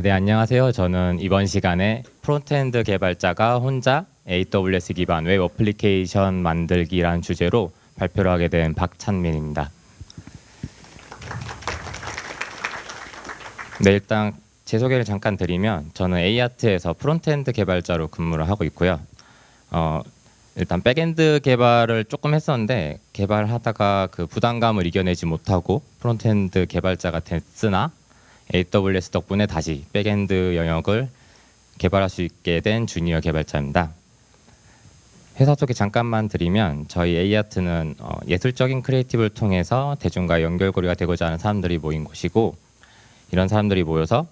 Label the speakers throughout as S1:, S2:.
S1: 네, 안녕하세요. 저는 이번 시간에 프론트엔드 개발자가 혼자 AWS 기반 웹 어플리케이션 만들기란 주제로 발표를 하게 된 박찬민입니다. 네, 일단 제 소개를 잠깐 드리면 저는 A아트에서 프론트엔드 개발자로 근무를 하고 있고요. 일단 백엔드 개발을 조금 했었는데 개발하다가 그 부담감을 이겨내지 못하고 프론트엔드 개발자가 됐으나 AWS 덕분에 다시 백엔드 영역을 개발할 수 있게 된 주니어 개발자입니다. 회사 소개 잠깐만 드리면 저희 A아트는 예술적인 크리에이티브를 통해서 대중과 연결고리가 되고자 하는 사람들이 모인 곳이고, 이런 사람들이 모여서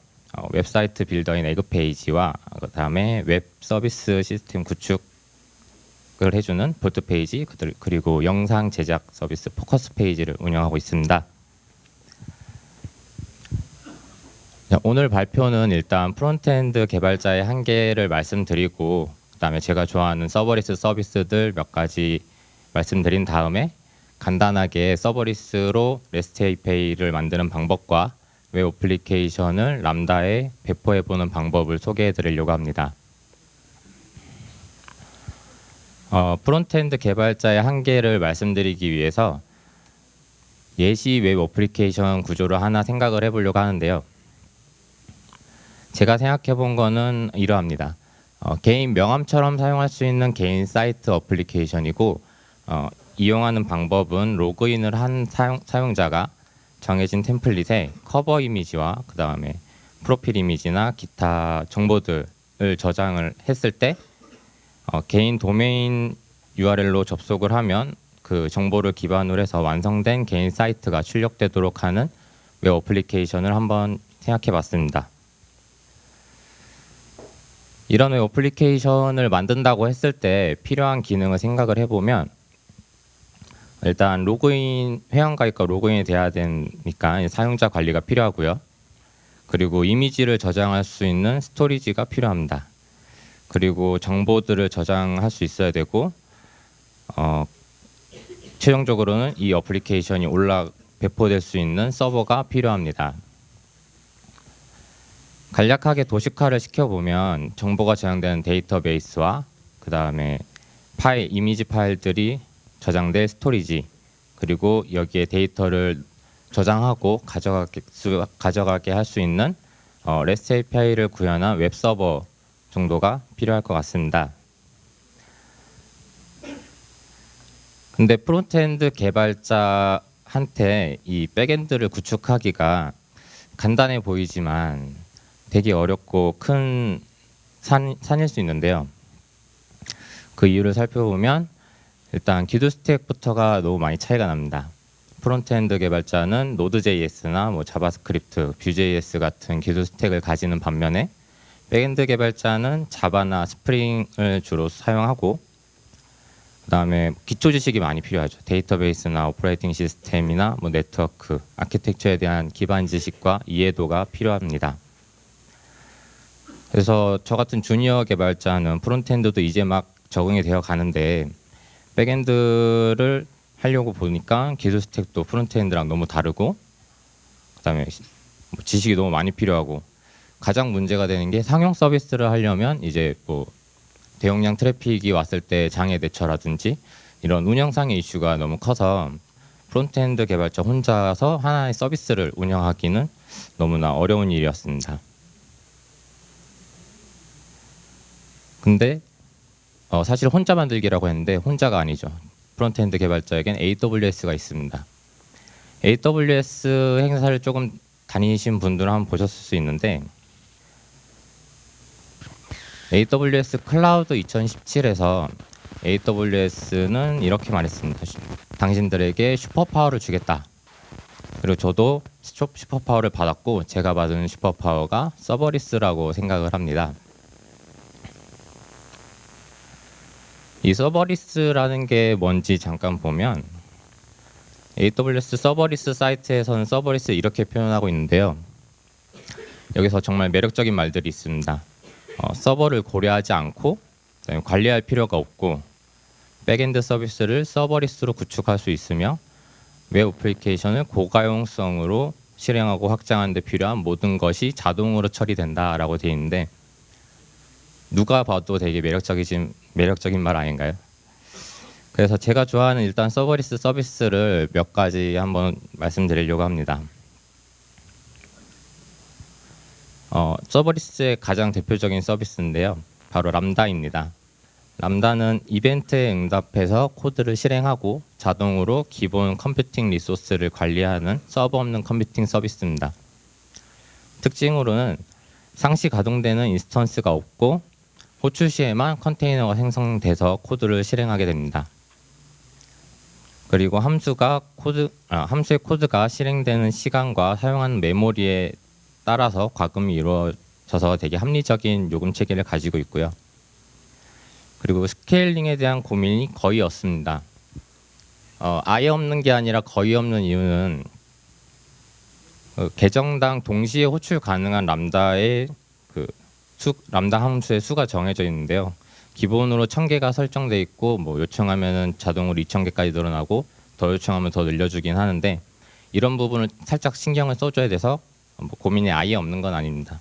S1: 웹사이트 빌더인 에그페이지와 그다음에 웹 서비스 시스템 구축을 해주는 볼트페이지, 그리고 영상 제작 서비스 포커스 페이지를 운영하고 있습니다. 오늘 발표는 일단 프론트엔드 개발자의 한계를 말씀드리고, 그다음에 제가 좋아하는 서버리스 서비스들 몇 가지 말씀드린 다음에 간단하게 서버리스로 REST API를 만드는 방법과 웹 어플리케이션을 람다에 배포해보는 방법을 소개해 드리려고 합니다. 프론트엔드 개발자의 한계를 말씀드리기 위해서 예시 웹 어플리케이션 구조를 하나 생각을 해보려고 하는데요. 제가 생각해 본 거는 이러합니다. 개인 명함처럼 사용할 수 있는 개인 사이트 어플리케이션이고, 이용하는 방법은 로그인을 한 사용자가 정해진 템플릿에 커버 이미지와 그 다음에 프로필 이미지나 기타 정보들을 저장을 했을 때 개인 도메인 URL로 접속을 하면 그 정보를 기반으로 해서 완성된 개인 사이트가 출력되도록 하는 웹 어플리케이션을 한번 생각해 봤습니다. 이런 웹 어플리케이션을 만든다고 했을 때 필요한 기능을 생각을 해보면, 일단 로그인, 회원가입과 로그인이 돼야 되니까 사용자 관리가 필요하고요. 그리고 이미지를 저장할 수 있는 스토리지가 필요합니다. 그리고 정보들을 저장할 수 있어야 되고, 최종적으로는 이 어플리케이션이 배포될 수 있는 서버가 필요합니다. 간략하게 도식화를 시켜보면 정보가 저장되는 데이터베이스와 그 다음에 이미지 파일들이 저장될 스토리지, 그리고 여기에 데이터를 저장하고 가져가게 할 수 있는 REST API를 구현한 웹 서버 정도가 필요할 것 같습니다. 근데 프론트엔드 개발자한테 이 백엔드를 구축하기가 간단해 보이지만 되게 어렵고 큰 산일 수 있는데요. 그 이유를 살펴보면 일단 기술 스택부터가 너무 많이 차이가 납니다. 프론트엔드 개발자는 노드.js나 자바스크립트, 뷰.js 같은 기술 스택을 가지는 반면에 백엔드 개발자는 자바나 스프링을 주로 사용하고, 그다음에 기초 지식이 많이 필요하죠. 데이터베이스나 오퍼레이팅 시스템이나 네트워크, 아키텍처에 대한 기반 지식과 이해도가 필요합니다. 그래서 저 같은 주니어 개발자는 프론트엔드도 이제 막 적응이 되어 가는데, 백엔드를 하려고 보니까 기술 스택도 프론트엔드랑 너무 다르고, 그다음에 지식이 너무 많이 필요하고, 가장 문제가 되는 게 상용 서비스를 하려면 이제 대용량 트래픽이 왔을 때 장애 대처라든지 이런 운영상의 이슈가 너무 커서 프론트엔드 개발자 혼자서 하나의 서비스를 운영하기는 너무나 어려운 일이었습니다. 근데 사실 혼자 만들기라고 했는데 혼자가 아니죠. 프론트엔드 개발자에겐 AWS가 있습니다. AWS 행사를 조금 다니신 분들은 한번 보셨을 수 있는데, AWS 클라우드 2017에서 AWS는 이렇게 말했습니다. 당신들에게 슈퍼파워를 주겠다. 그리고 저도 슈퍼파워를 받았고, 제가 받은 슈퍼파워가 서버리스라고 생각을 합니다. 이 서버리스라는 게 뭔지 잠깐 보면, AWS 서버리스 사이트에서는 서버리스 이렇게 표현하고 있는데요. 여기서 정말 매력적인 말들이 있습니다. 서버를 고려하지 않고 관리할 필요가 없고, 백엔드 서비스를 서버리스로 구축할 수 있으며 웹 어플리케이션을 고가용성으로 실행하고 확장하는 데 필요한 모든 것이 자동으로 처리된다라고 되어 있는데 누가 봐도 되게 매력적인 말 아닌가요? 그래서 제가 좋아하는 일단 서버리스 서비스를 몇 가지 한번 말씀드리려고 합니다. 서버리스의 가장 대표적인 서비스인데요. 바로 람다입니다. 람다는 이벤트에 응답해서 코드를 실행하고 자동으로 기본 컴퓨팅 리소스를 관리하는 서버 없는 컴퓨팅 서비스입니다. 특징으로는 상시 가동되는 인스턴스가 없고 호출 시에만 컨테이너가 생성돼서 코드를 실행하게 됩니다. 그리고 함수의 코드가 실행되는 시간과 사용하는 메모리에 따라서 과금이 이루어져서 되게 합리적인 요금 체계를 가지고 있고요. 그리고 스케일링에 대한 고민이 거의 없습니다. 아예 없는 게 아니라 거의 없는 이유는 계정당 동시에 호출 가능한 람다의 람다 함수의 수가 정해져 있는데요. 기본으로 1000개가 설정돼 있고 요청하면은 자동으로 2000개까지 늘어나고 더 요청하면 더 늘려주긴 하는데 이런 부분을 살짝 신경을 써줘야 돼서 고민이 아예 없는 건 아닙니다.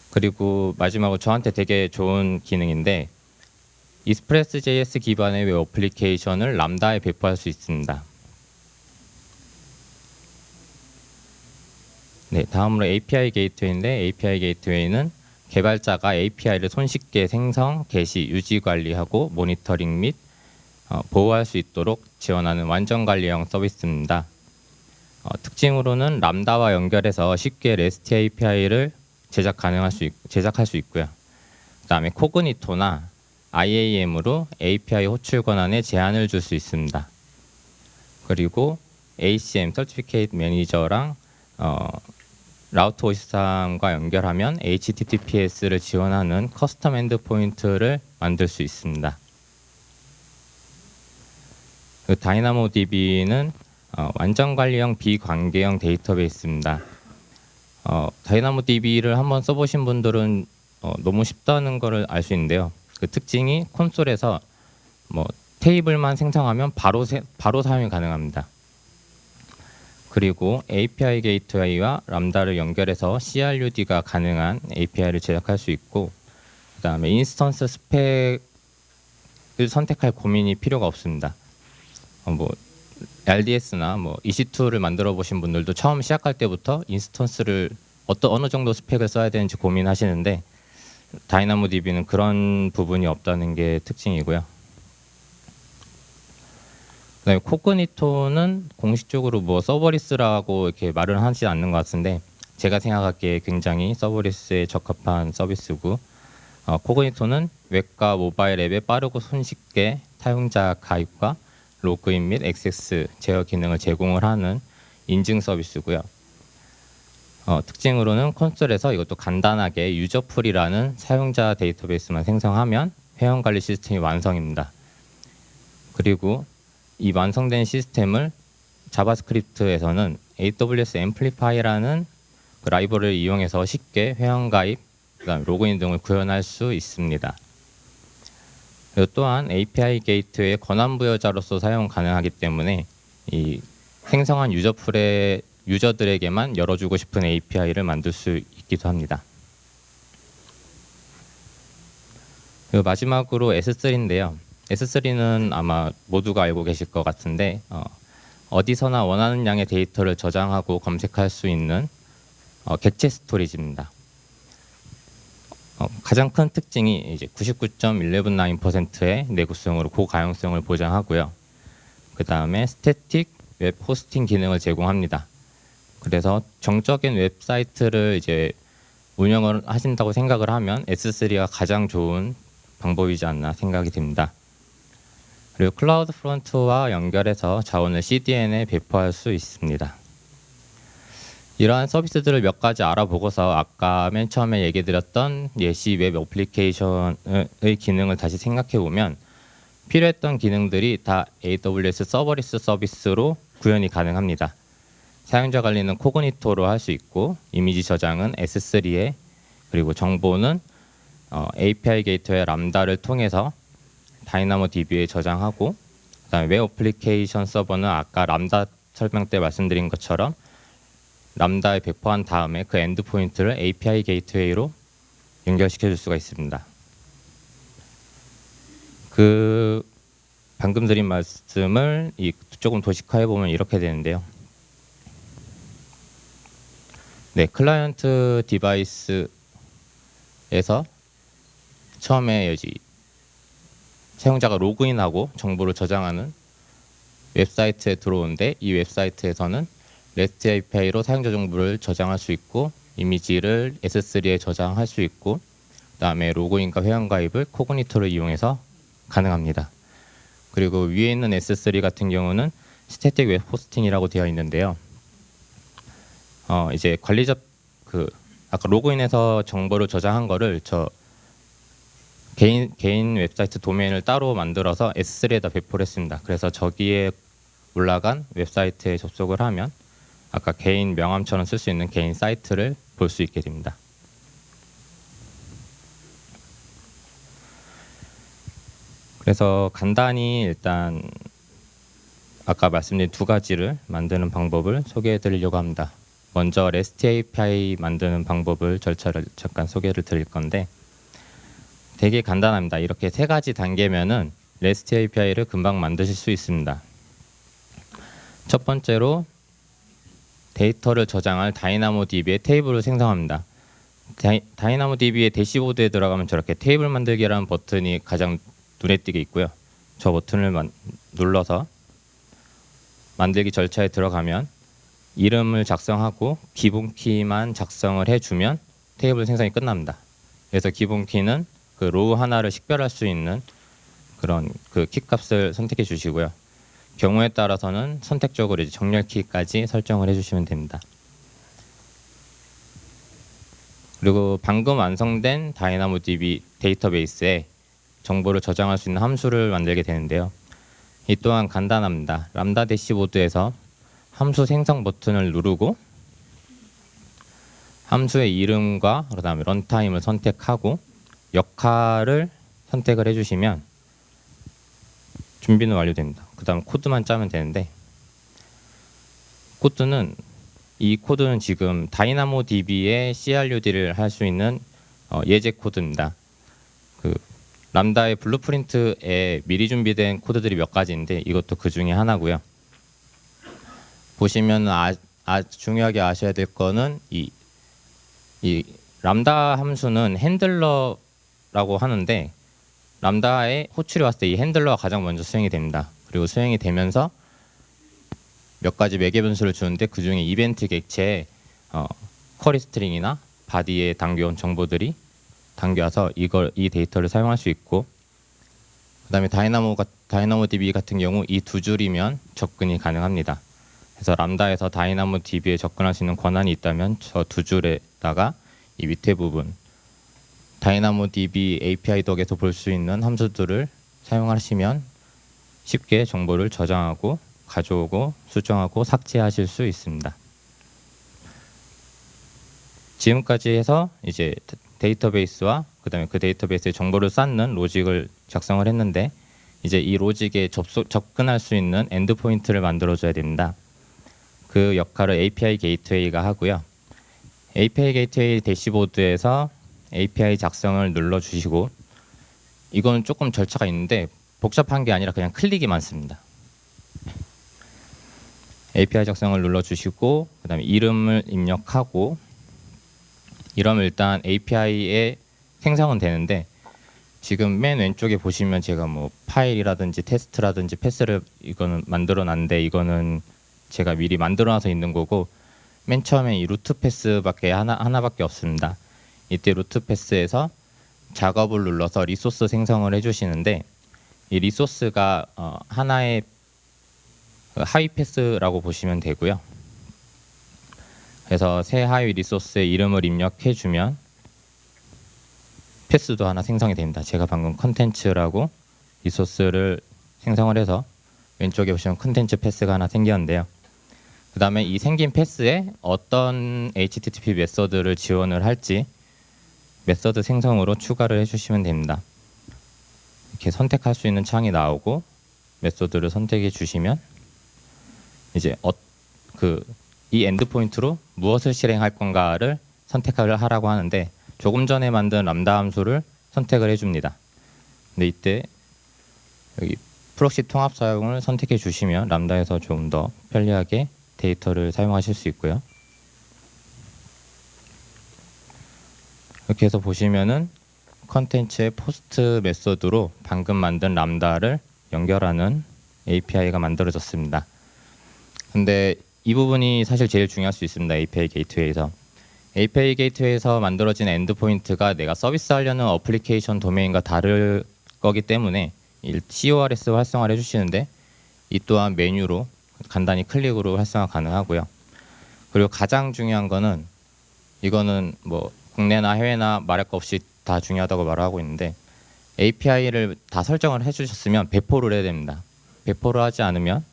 S1: 그리고 마지막으로 저한테 되게 좋은 기능인데 익스프레스.js 기반의 웹 어플리케이션을 람다에 배포할 수 있습니다. 네, 다음으로 API 게이트웨이인데 API 게이트웨이는 개발자가 API를 손쉽게 생성, 게시, 유지 관리하고 모니터링 및 보호할 수 있도록 지원하는 완전 관리형 서비스입니다. 특징으로는 람다와 연결해서 쉽게 REST API를 제작할 수 있고요. 그다음에 코그니토나 IAM으로 API 호출 권한에 제한을 줄 수 있습니다. 그리고 ACM Certificate Manager랑 라우터 53과 연결하면 HTTPS를 지원하는 커스텀 엔드포인트를 만들 수 있습니다. 그 다이나모DB는 완전 관리형 비관계형 데이터베이스입니다. 다이나모DB를 한번 써보신 분들은 너무 쉽다는 것을 알 수 있는데요. 그 특징이 콘솔에서 테이블만 생성하면 바로 사용이 가능합니다. 그리고 API 게이트웨이와 람다를 연결해서 CRUD가 가능한 API를 제작할 수 있고 그다음에 인스턴스 스펙을 선택할 고민이 필요가 없습니다. RDS나 EC2를 만들어 보신 분들도 처음 시작할 때부터 인스턴스를 어느 정도 스펙을 써야 되는지 고민하시는데 다이나모DB는 그런 부분이 없다는 게 특징이고요. 그다음에 코그니토는 공식적으로 서버리스라고 이렇게 말을 하지 않는 것 같은데 제가 생각하기에 굉장히 서버리스에 적합한 서비스고 코그니토는 웹과 모바일 앱에 빠르고 손쉽게 사용자 가입과 로그인 및 액세스 제어 기능을 제공을 하는 인증 서비스고요. 특징으로는 콘솔에서 이것도 간단하게 유저풀이라는 사용자 데이터베이스만 생성하면 회원 관리 시스템이 완성입니다. 그리고 이 완성된 시스템을 자바스크립트에서는 AWS 앰플리파이라는 그 라이브러리를 이용해서 쉽게 회원 가입, 그다음 로그인 등을 구현할 수 있습니다. 그리고 또한 API 게이트웨이 권한 부여자로서 사용 가능하기 때문에 이 생성한 유저풀의 유저들에게만 열어주고 싶은 API를 만들 수 있기도 합니다. 그리고 마지막으로 S3인데요. S3는 아마 모두가 알고 계실 것 같은데 어디서나 원하는 양의 데이터를 저장하고 검색할 수 있는 객체 스토리지입니다. 가장 큰 특징이 이제 99.119%의 내구성으로 고가용성을 보장하고요. 그 다음에 스태틱 웹 호스팅 기능을 제공합니다. 그래서 정적인 웹사이트를 이제 운영을 하신다고 생각을 하면 S3가 가장 좋은 방법이지 않나 생각이 듭니다. 그리고 클라우드 프론트와 연결해서 자원을 CDN에 배포할 수 있습니다. 이러한 서비스들을 몇 가지 알아보고서 아까 맨 처음에 얘기 드렸던 예시 웹 어플리케이션의 기능을 다시 생각해 보면 필요했던 기능들이 다 AWS 서버리스 서비스로 구현이 가능합니다. 사용자 관리는 코그니토로 할 수 있고 이미지 저장은 S3에 그리고 정보는 API 게이트웨이 람다를 통해서 다이나모DB에 저장하고 그다음에 웹 어플리케이션 서버는 아까 람다 설명 때 말씀드린 것처럼 람다에 배포한 다음에 그 엔드포인트를 API 게이트웨이로 연결시켜 줄 수가 있습니다. 그 방금 드린 말씀을 조금 도식화해 보면 이렇게 되는데요. 네, 클라이언트 디바이스에서 처음에 여기 사용자가 로그인하고 정보를 저장하는 웹사이트에 들어오는데, 이 웹사이트에서는 REST API로 사용자 정보를 저장할 수 있고 이미지를 S3에 저장할 수 있고, 그다음에 로그인과 회원가입을 코그니토를 이용해서 가능합니다. 그리고 위에 있는 S3 같은 경우는 스태틱 웹 호스팅이라고 되어 있는데요. 이제 관리자 아까 로그인해서 정보를 저장한 거를 저 개인 웹사이트 도메인을 따로 만들어서 S3에다 배포를 했습니다. 그래서 저기에 올라간 웹사이트에 접속을 하면 아까 개인 명함처럼 쓸 수 있는 개인 사이트를 볼 수 있게 됩니다. 그래서 간단히 일단 아까 말씀드린 두 가지를 만드는 방법을 소개해 드리려고 합니다. 먼저 REST API 만드는 방법을 절차를 잠깐 소개를 드릴 건데, 되게 간단합니다. 이렇게 세 가지 단계면은 REST API를 금방 만드실 수 있습니다. 첫 번째로 데이터를 저장할 다이나모DB의 테이블을 생성합니다. 다이나모DB의 대시보드에 들어가면 저렇게 테이블 만들기라는 버튼이 가장 눈에 띄게 있고요. 저 버튼을 눌러서 만들기 절차에 들어가면 이름을 작성하고 기본 키만 작성을 해주면 테이블 생성이 끝납니다. 그래서 기본 키는 그 로우 하나를 식별할 수 있는 그런 그 키 값을 선택해 주시고요. 경우에 따라서는 선택적으로 이제 정렬 키까지 설정을 해주시면 됩니다. 그리고 방금 완성된 다이나모DB 데이터베이스에 정보를 저장할 수 있는 함수를 만들게 되는데요. 이 또한 간단합니다. 람다 대시보드에서 함수 생성 버튼을 누르고 함수의 이름과 그다음에 런타임을 선택하고 역할을 선택을 해주시면 준비는 완료됩니다. 그 다음 코드만 짜면 되는데, 이 코드는 지금 다이나모DB의 CRUD를 할 수 있는 예제 코드입니다. 그 람다의 블루프린트에 미리 준비된 코드들이 몇 가지인데 이것도 그 중에 하나고요. 보시면 중요하게 아셔야 될 거는 이 람다 함수는 핸들러라고 하는데, 람다에 호출이 왔을 때 이 핸들러가 가장 먼저 수행이 됩니다. 그리고 수행이 되면서 몇 가지 매개 변수를 주는데, 그 중에 이벤트 객체에 쿼리 스트링이나 바디에 담겨온 정보들이 담겨서 이 데이터를 사용할 수 있고, 그다음에 다이나모DB 같은 경우 이 두 줄이면 접근이 가능합니다. 그래서 람다에서 다이나모DB에 접근할 수 있는 권한이 있다면 저 두 줄에다가 이 밑에 부분 다이나모DB API 덕에서 볼 수 있는 함수들을 사용하시면 쉽게 정보를 저장하고 가져오고 수정하고 삭제하실 수 있습니다. 지금까지 해서 이제 데이터베이스와 그다음에 그 데이터베이스에 정보를 쌓는 로직을 작성을 했는데, 이제 이 로직에 접근할 수 있는 엔드포인트를 만들어줘야 됩니다. 그 역할을 API 게이트웨이가 하고요. API 게이트웨이 대시보드에서 API 작성을 눌러주시고, 이건 조금 절차가 있는데 복잡한 게 아니라 그냥 클릭이 많습니다. API 작성을 눌러주시고, 그 다음에 이름을 입력하고, 이러면 일단 API에 생성은 되는데, 지금 맨 왼쪽에 보시면 제가 뭐 파일이라든지 테스트라든지 패스를 이거는 만들어 놨는데, 이거는 제가 미리 만들어 놔서 있는 거고, 맨 처음에 이 루트 패스밖에 하나밖에 없습니다. 이때 루트 패스에서 작업을 눌러서 리소스 생성을 해주시는데, 이 리소스가 하나의 하위 패스라고 보시면 되고요. 그래서 새 하위 리소스의 이름을 입력해 주면 패스도 하나 생성이 됩니다. 제가 방금 컨텐츠라고 리소스를 생성을 해서 왼쪽에 보시면 컨텐츠 패스가 하나 생겼는데요. 그 다음에 이 생긴 패스에 어떤 HTTP 메서드를 지원을 할지 메서드 생성으로 추가를 해주시면 됩니다. 이렇게 선택할 수 있는 창이 나오고 메서드를 선택해 주시면 이제 그 이 엔드포인트로 무엇을 실행할 건가를 선택을 하라고 하는데 조금 전에 만든 람다 함수를 선택을 해줍니다. 근데 이때 여기 프록시 통합 사용을 선택해 주시면 람다에서 좀 더 편리하게 데이터를 사용하실 수 있고요. 이렇게 해서 보시면은 컨텐츠의 포스트 메소드로 방금 만든 람다를 연결하는 API가 만들어졌습니다. 근데 이 부분이 사실 제일 중요할 수 있습니다. API 게이트웨이에서. API 게이트웨이에서 만들어진 엔드포인트가 내가 서비스하려는 어플리케이션 도메인과 다를 거기 때문에 CORS 활성화를 해주시는데 이 또한 메뉴로 간단히 클릭으로 활성화 가능하고요. 그리고 가장 중요한 거는 이거는 뭐 국내나 해외나 말할 거 없이 다 중요하다고 말하고 있는데 API를 다 설정을 해주셨으면 배포를 해야 됩니다. 배포를 하지 않으면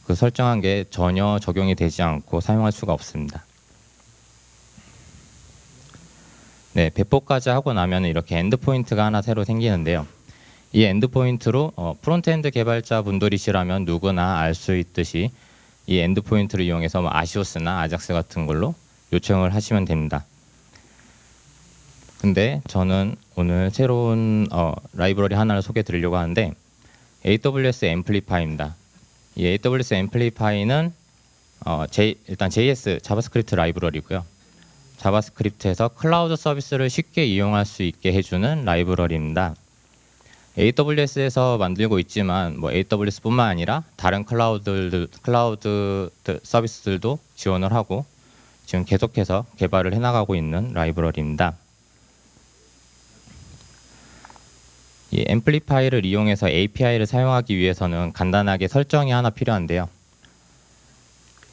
S1: 그 설정한 게 전혀 적용이 되지 않고 사용할 수가 없습니다. 네, 배포까지 하고 나면 이렇게 엔드포인트가 하나 새로 생기는데요. 이 엔드포인트로 프론트엔드 개발자 분들이시라면 누구나 알 수 있듯이 이 엔드포인트를 이용해서 뭐 아시오스나 아작스 같은 걸로 요청을 하시면 됩니다. 근데 저는 오늘 새로운 라이브러리 하나를 소개해 드리려고 하는데 AWS 앰플리파이입니다. 이 AWS 앰플리파이는 일단 JS 자바스크립트 라이브러리고요. 자바스크립트에서 클라우드 서비스를 쉽게 이용할 수 있게 해주는 라이브러리입니다. AWS에서 만들고 있지만 뭐 AWS뿐만 아니라 다른 클라우드 서비스들도 지원을 하고 지금 계속해서 개발을 해나가고 있는 라이브러리입니다. 이 앰플리파이를 이용해서 API를 사용하기 위해서는 간단하게 설정이 하나 필요한데요.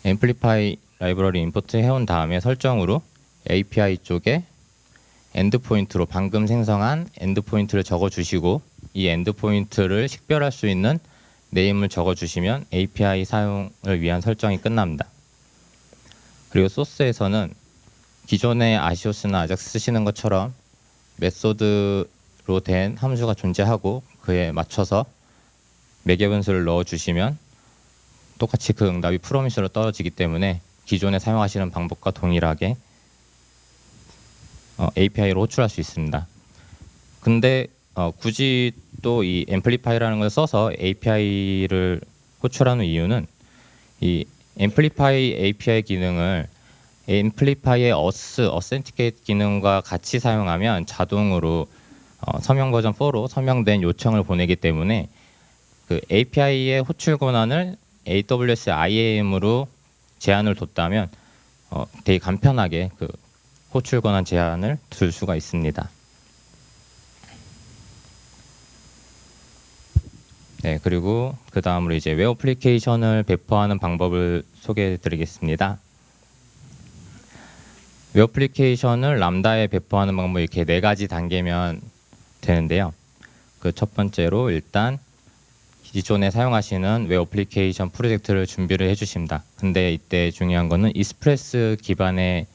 S1: 앰플리파이 라이브러리 임포트 해온 다음에 설정으로 API 쪽에 엔드포인트로 방금 생성한 엔드포인트를 적어주시고 이 엔드포인트를 식별할 수 있는 네임을 적어주시면 API 사용을 위한 설정이 끝납니다. 그리고 소스에서는 기존의 아시오스나 아작스 쓰시는 것처럼 메소드로 된 함수가 존재하고 그에 맞춰서 매개 변수를 넣어주시면 똑같이 그 응답이 프로미스로 떨어지기 때문에 기존에 사용하시는 방법과 동일하게 API로 호출할 수 있습니다. 근데 굳이 또 이 앰플리파이라는 걸 써서 API를 호출하는 이유는 이 앰플리파이 API 기능을 앰플리파이의 어센티케이트 기능과 같이 사용하면 자동으로 서명 버전 4로 서명된 요청을 보내기 때문에 그 API의 호출 권한을 AWS IAM으로 제한을 뒀다면 되게 간편하게 그 호출 권한 제한을 둘 수가 있습니다. 네, 그리고 그 다음으로 이제 웹 어플리케이션을 배포하는 방법을 소개해 드리겠습니다. 웹 어플리케이션을 람다에 배포하는 방법 이렇게 4가지 단계면 되는데요. 그 첫 번째로 일단 기존에 사용하시는 웹 어플리케이션 프로젝트를 준비를 해주십니다. 근데 이때 중요한 거는 이스프레스 기반의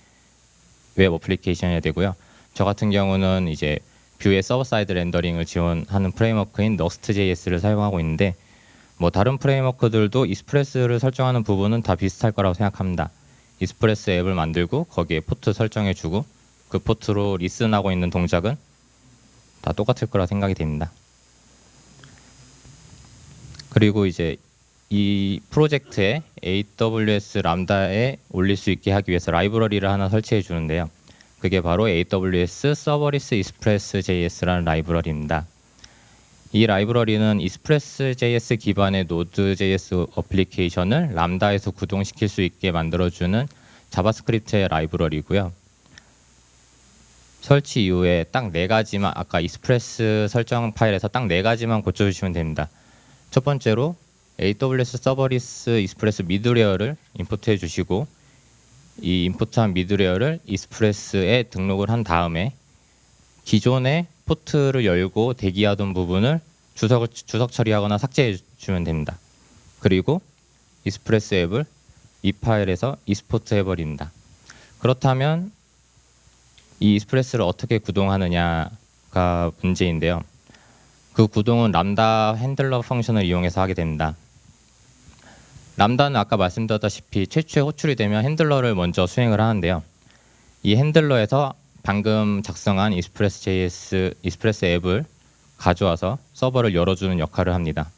S1: 웹 어플리케이션이 되고요. 저 같은 경우는 이제 뷰의 서버 사이드 렌더링을 지원하는 프레임워크인 Next.js를 사용하고 있는데 뭐 다른 프레임워크들도 이스프레스를 설정하는 부분은 다 비슷할 거라고 생각합니다. 이스프레스 앱을 만들고 거기에 포트 설정해주고 그 포트로 리슨하고 있는 동작은 다 똑같을 거라 생각이 됩니다. 그리고 이제 이 프로젝트에 AWS 람다에 올릴 수 있게 하기 위해서 라이브러리를 하나 설치해 주는데요. 그게 바로 AWS 서버리스 익스프레스 JS라는 라이브러리입니다. 이 라이브러리는 익스프레스 JS 기반의 노드.js 어플리케이션을 람다에서 구동시킬 수 있게 만들어주는 자바스크립트의 라이브러리고요. 설치 이후에 딱 4가지만 아까 익스프레스 설정 파일에서 딱 4가지만 고쳐주시면 됩니다. 첫 번째로 AWS 서버리스 익스프레스 미드레어를 임포트해 주시고 이 임포트한 미드레어를 익스프레스에 등록을 한 다음에 기존의 포트를 열고 대기하던 부분을 주석 처리하거나 삭제해 주면 됩니다. 그리고 익스프레스 앱을 이 파일에서 익스포트 해버립니다. 그렇다면 이 익스프레스를 어떻게 구동하느냐가 문제인데요. 그 구동은 람다 핸들러 펑션을 이용해서 하게 됩니다. 람다는 아까 말씀드렸다시피 최초에 호출이 되면 핸들러를 먼저 수행을 하는데요. 이 핸들러에서 방금 작성한 익스프레스 앱을 가져와서 서버를 열어주는 역할을 합니다.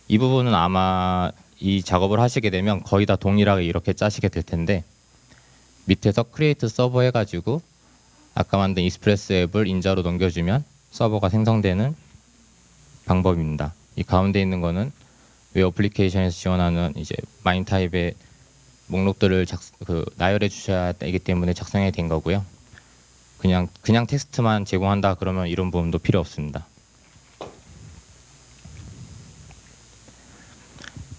S1: 이 부분은 아마 이 작업을 하시게 되면 거의 다 동일하게 이렇게 짜시게 될 텐데, 밑에서 크리에이트 서버 해가지고 아까 만든 익스프레스 앱을 인자로 넘겨주면 서버가 생성되는 방법입니다. 이 가운데 있는 거는 웹 어플리케이션에서 지원하는 이제 마인 타입의 목록들을 나열해 주셔야 되기 때문에 작성이 된 거고요. 그냥 텍스트만 제공한다 그러면 이런 부분도 필요 없습니다.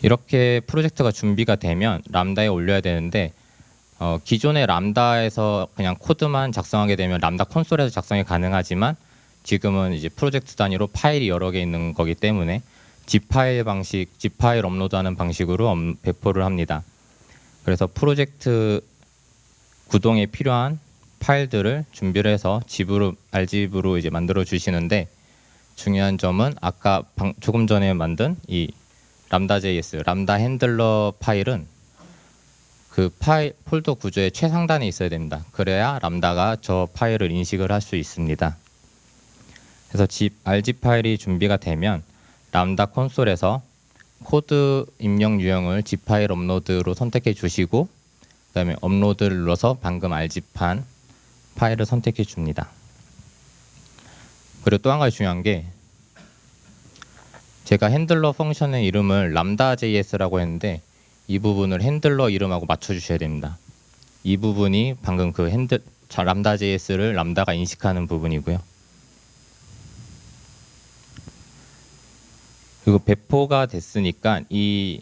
S1: 이렇게 프로젝트가 준비가 되면 람다에 올려야 되는데, 기존의 람다에서 그냥 코드만 작성하게 되면 람다 콘솔에서 작성이 가능하지만, 지금은 이제 프로젝트 단위로 파일이 여러 개 있는 거기 때문에 zip 파일 업로드하는 방식으로 배포를 합니다. 그래서 프로젝트 구동에 필요한 파일들을 준비를 해서 rzip으로 이제 만들어 주시는데, 중요한 점은 아까 조금 전에 만든 이 람다.js, 람다 핸들러 파일은 그 파일 폴더 구조의 최상단에 있어야 됩니다. 그래야 람다가 저 파일을 인식을 할 수 있습니다. 그래서 rzip 파일이 준비가 되면 람다 콘솔에서 코드 입력 유형을 zip 파일 업로드로 선택해 주시고, 그다음에 업로드를 눌러서 방금 rzip한 파일을 선택해 줍니다. 그리고 또 한 가지 중요한 게, 제가 핸들러 펑션의 이름을 람다.js라고 했는데 이 부분을 핸들러 이름하고 맞춰 주셔야 됩니다. 이 부분이 방금 그 람다.js를 람다가 인식하는 부분이고요. 그리고 배포가 됐으니까 이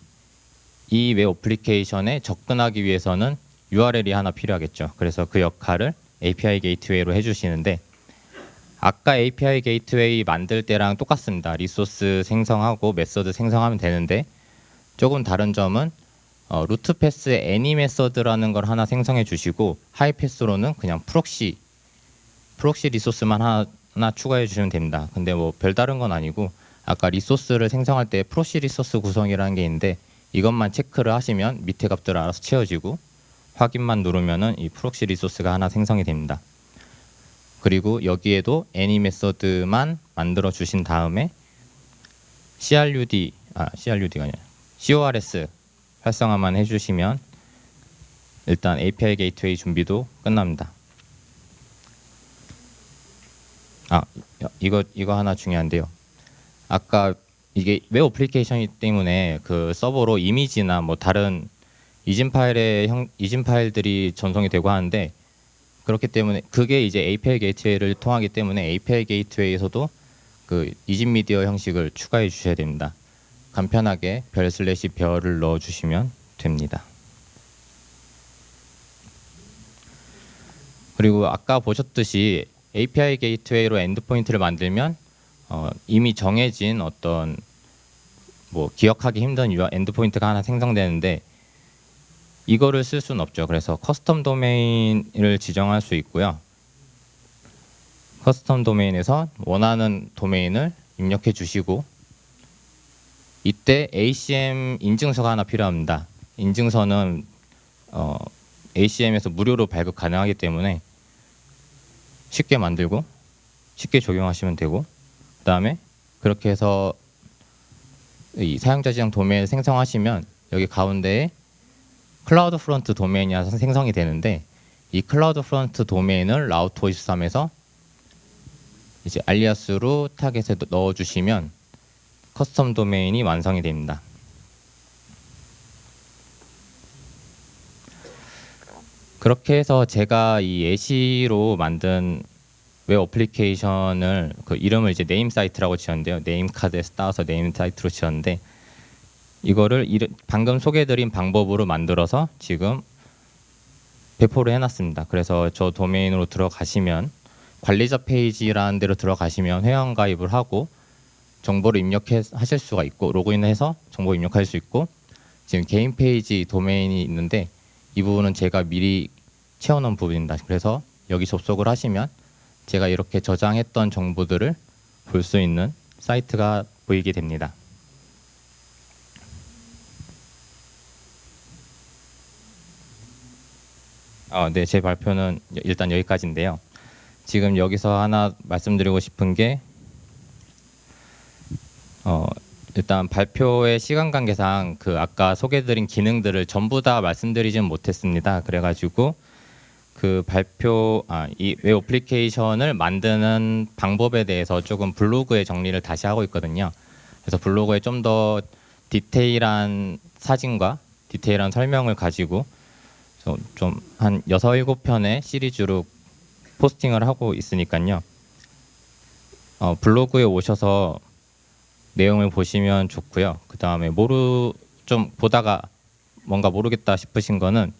S1: 웹 어플리케이션에 접근하기 위해서는 URL이 하나 필요하겠죠. 그래서 그 역할을 API 게이트웨이로 해주시는데, 아까 API 게이트웨이 만들 때랑 똑같습니다. 리소스 생성하고 메서드 생성하면 되는데, 조금 다른 점은 루트 패스에 any 메서드라는 걸 하나 생성해 주시고, 하이 패스로는 그냥 프록시 리소스만 하나 추가해 주시면 됩니다. 근데 뭐 별다른 건 아니고, 아까 리소스를 생성할 때 프록시 리소스 구성이라는 게 있는데, 이것만 체크를 하시면 밑에 값들을 알아서 채워지고, 확인만 누르면은 이 프록시 리소스가 하나 생성이 됩니다. 그리고 여기에도 any 메서드만 만들어 주신 다음에 CRUD가 아니라 CORS 활성화만 해주시면 일단 API 게이트웨이 준비도 끝납니다. 이거 하나 중요한데요. 아까 이게 웹 어플리케이션이기 때문에 그 서버로 이미지나 뭐 다른 이진 파일들이 전송이 되고 하는데, 그렇기 때문에 그게 이제 API 게이트웨이를 통하기 때문에 API 게이트웨이에서도 그 이진 미디어 형식을 추가해 주셔야 됩니다. 간편하게 별/별을 넣어 주시면 됩니다. 그리고 아까 보셨듯이 API 게이트웨이로 엔드포인트를 만들면 이미 정해진 어떤 뭐 기억하기 힘든 엔드포인트가 하나 생성되는데, 이거를 쓸 수는 없죠. 그래서 커스텀 도메인을 지정할 수 있고요. 커스텀 도메인에서 원하는 도메인을 입력해 주시고, 이때 ACM 인증서가 하나 필요합니다. 인증서는 ACM에서 무료로 발급 가능하기 때문에 쉽게 만들고 쉽게 적용하시면 되고, 그 다음에 그렇게 해서 이 사용자 지정 도메인을 생성하시면 여기 가운데에 클라우드 프론트 도메인이 생성이 되는데, 이 클라우드 프론트 도메인을 라우트 53에서 이제 알리아스로 타겟에 넣어주시면 커스텀 도메인이 완성이 됩니다. 그렇게 해서 제가 이 예시로 만든 웹 어플리케이션을 그 이름을 이제 네임 사이트라고 지었는데요. 네임 카드에서 따와서 네임 사이트로 지었는데, 이거를 방금 소개해드린 방법으로 만들어서 지금 배포를 해놨습니다. 그래서 저 도메인으로 들어가시면 관리자 페이지라는 데로 들어가시면 회원 가입을 하고 정보를 입력하실 수가 있고, 로그인해서 정보 입력할 수 있고, 지금 개인 페이지 도메인이 있는데 이 부분은 제가 미리 채워놓은 부분입니다. 그래서 여기 접속을 하시면 제가 이렇게 저장했던 정보들을 볼 수 있는 사이트가 보이게 됩니다. 네, 제 발표는 일단 여기까지인데요. 지금 여기서 하나 말씀드리고 싶은 게 일단 발표의 시간 관계상 그 아까 소개드린 기능들을 전부 다 말씀드리진 못했습니다. 그래가지고 그 이 웹 어플리케이션을 만드는 방법에 대해서 조금 블로그에 정리를 다시 하고 있거든요. 그래서 블로그에 좀 더 디테일한 사진과 디테일한 설명을 가지고 좀 한 6, 7편의 시리즈로 포스팅을 하고 있으니까요. 블로그에 오셔서 내용을 보시면 좋고요. 그 다음에 좀 보다가 뭔가 모르겠다 싶으신 거는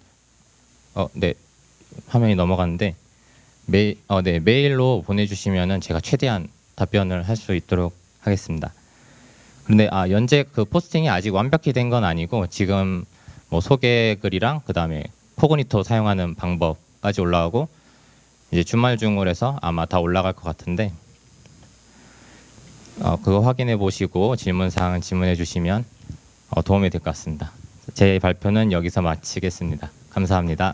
S1: 네, 화면이 넘어갔는데 네, 메일로 보내주시면은 제가 최대한 답변을 할 수 있도록 하겠습니다. 그런데 연재 그 포스팅이 아직 완벽히 된 건 아니고 지금 뭐 소개 글이랑 그 다음에 코그니토 사용하는 방법까지 올라가고 이제 주말 중으로 해서 아마 다 올라갈 것 같은데 그거 확인해 보시고 질문 사항은 질문해 주시면 도움이 될 것 같습니다. 제 발표는 여기서 마치겠습니다. 감사합니다.